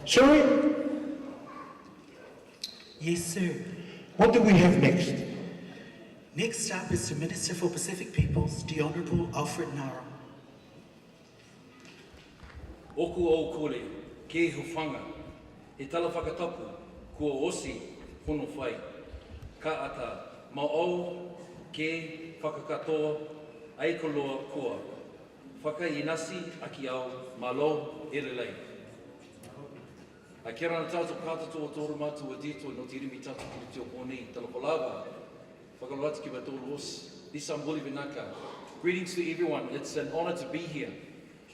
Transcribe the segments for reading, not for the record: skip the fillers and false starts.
Shall we? Yes, sir. What do we have next? Next up is the Minister for Pacific Peoples, the Honourable Alfred Ngaro. Oku au kore, ke hufanga, e tala whakatapu, kua osi hono whai. Ka ata, ma au ke whakakatoa, aikoloa koa. Whaka inasi aki au, ma lo erelei. A kera na tātou kātato o tōru mātu a dito no tirimi tātou kuri te o pōnei, tala palawa. Whakalorati ki watoru os, Disambuli Vinaka. Greetings to everyone, it's an honour to be here.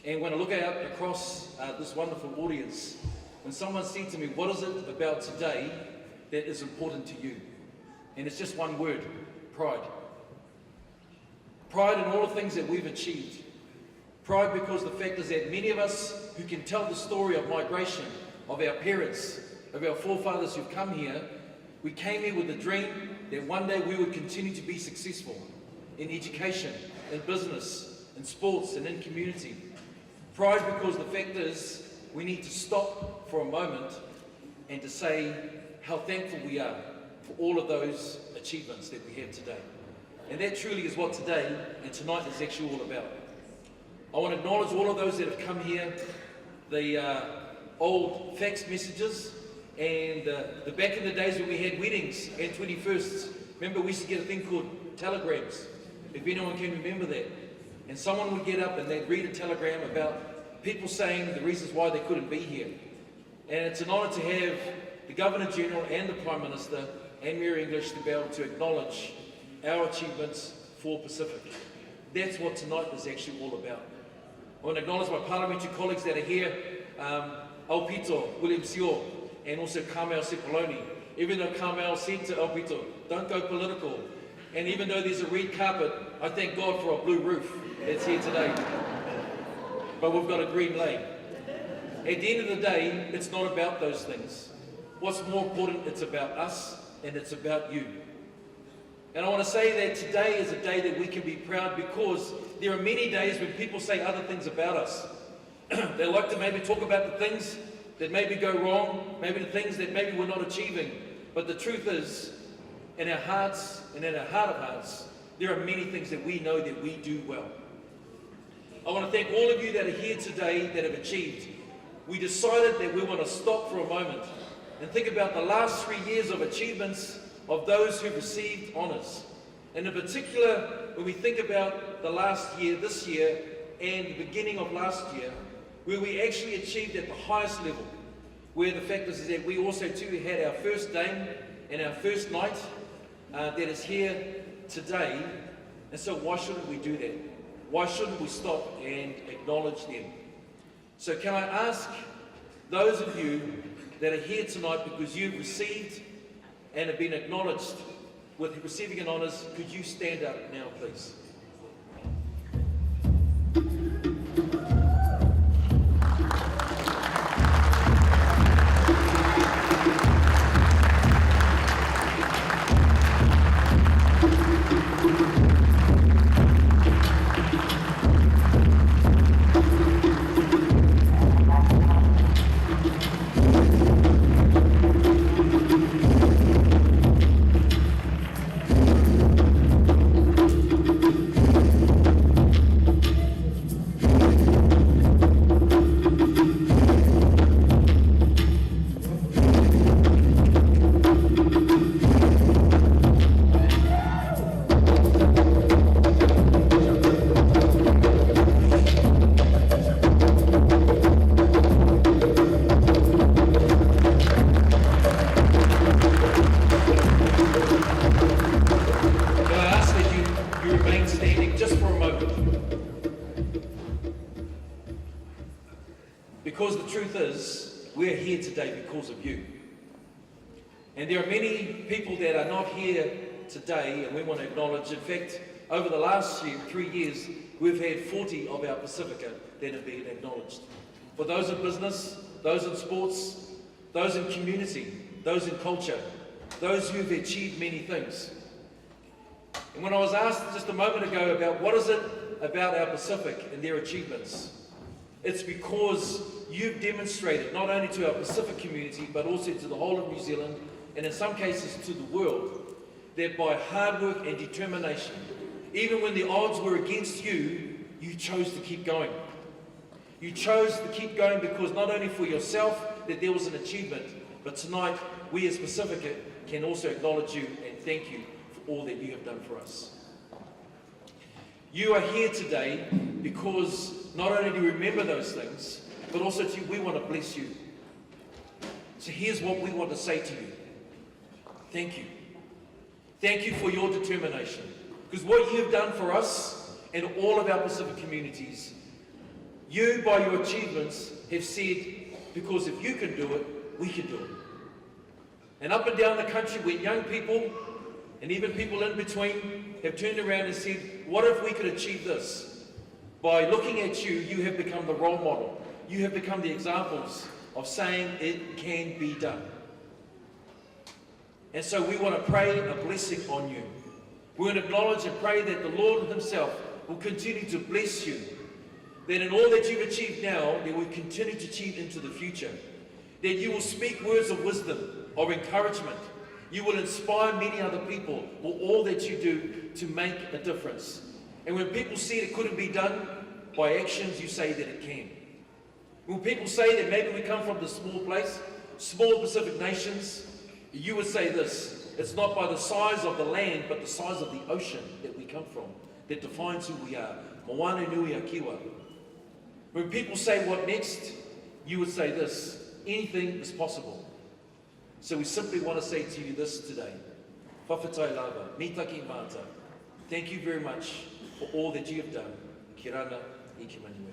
And when I look out across this wonderful audience, when someone said to me, what is it about today that is important to you? And it's just one word, pride. Pride in all the things that we've achieved. Pride because the fact is that many of us who can tell the story of migration, of our parents, of our forefathers who've come here, we came here with the dream that one day we would continue to be successful in education, in business, in sports, and in community. Pride because the fact is we need to stop for a moment and to say how thankful we are for all of those achievements that we have today. And that truly is what today and tonight is actually all about. I want to acknowledge all of those that have come here, the old fax messages, and the back in the days when we had weddings and 21sts. Remember, we used to get a thing called telegrams, if anyone can remember that. And someone would get up and they'd read a telegram about people saying the reasons why they couldn't be here. And it's an honour to have the Governor-General and the Prime Minister and Mayor English to be able to acknowledge our achievements for Pacific. That's what tonight is actually all about. I want to acknowledge my parliamentary colleagues that are here, Aupito, William Sio, and also Carmel Sepoloni. Even though Carmel said to Aupito, don't go political. And even though there's a red carpet, I thank God for a blue roof that's here today. But we've got a green lane. At the end of the day, it's not about those things. What's more important, it's about us and it's about you. And I want to say that today is a day that we can be proud because there are many days when people say other things about us. They like to maybe talk about the things that maybe go wrong, maybe the things that maybe we're not achieving. But the truth is, in our hearts and in our heart of hearts, there are many things that we know that we do well. I want to thank all of you that are here today that have achieved. We decided that we want to stop for a moment and think about the last 3 years of achievements of those who received honours. And in particular, when we think about the last year, this year, and the beginning of last year, where we actually achieved at the highest level, where the fact is that we also too had our first dame and our first knight that is here today. And so why shouldn't we do that? Why shouldn't we stop and acknowledge them? So can I ask those of you that are here tonight because you've received and have been acknowledged with receiving an honours, could you stand up now, please? Because the truth is, we're here today because of you. And there are many people that are not here today, and we want to acknowledge, in fact, over the last 3 years, we've had 40 of our Pacifica that have been acknowledged. For those in business, those in sports, those in community, those in culture, those who've achieved many things. And when I was asked just a moment ago about what is it about our Pacific and their achievements. It's because you've demonstrated, not only to our Pacific community, but also to the whole of New Zealand, and in some cases to the world, that by hard work and determination, even when the odds were against you, you chose to keep going. You chose to keep going because not only for yourself that there was an achievement, but tonight we as Pacifica can also acknowledge you and thank you for all that you have done for us. You are here today because not only do you remember those things, but also we want to bless you. So here's what we want to say to you. Thank you. Thank you for your determination. Because what you have done for us and all of our Pacific communities, you, by your achievements, have said, because if you can do it, we can do it. And up and down the country, when young people, and even people in between, have turned around and said, what if we could achieve this? By looking at you, you have become the role model. You have become the examples of saying it can be done. And so we want to pray a blessing on you. We want to acknowledge and pray that the Lord himself will continue to bless you. That in all that you've achieved now, that we continue to achieve into the future. That you will speak words of wisdom, of encouragement. You will inspire many other people with all that you do to make a difference. And when people see it couldn't be done, by actions you say that it can. When people say that maybe we come from the small place, small Pacific nations, you would say this: it's not by the size of the land, but the size of the ocean that we come from that defines who we are. Moana nui a kiwa. When people say what next, you would say this: anything is possible. So we simply want to say to you this today. Whawhetai lava, mitaki mata. Thank you very much for all that you have done. Ki rana, i ki manuia.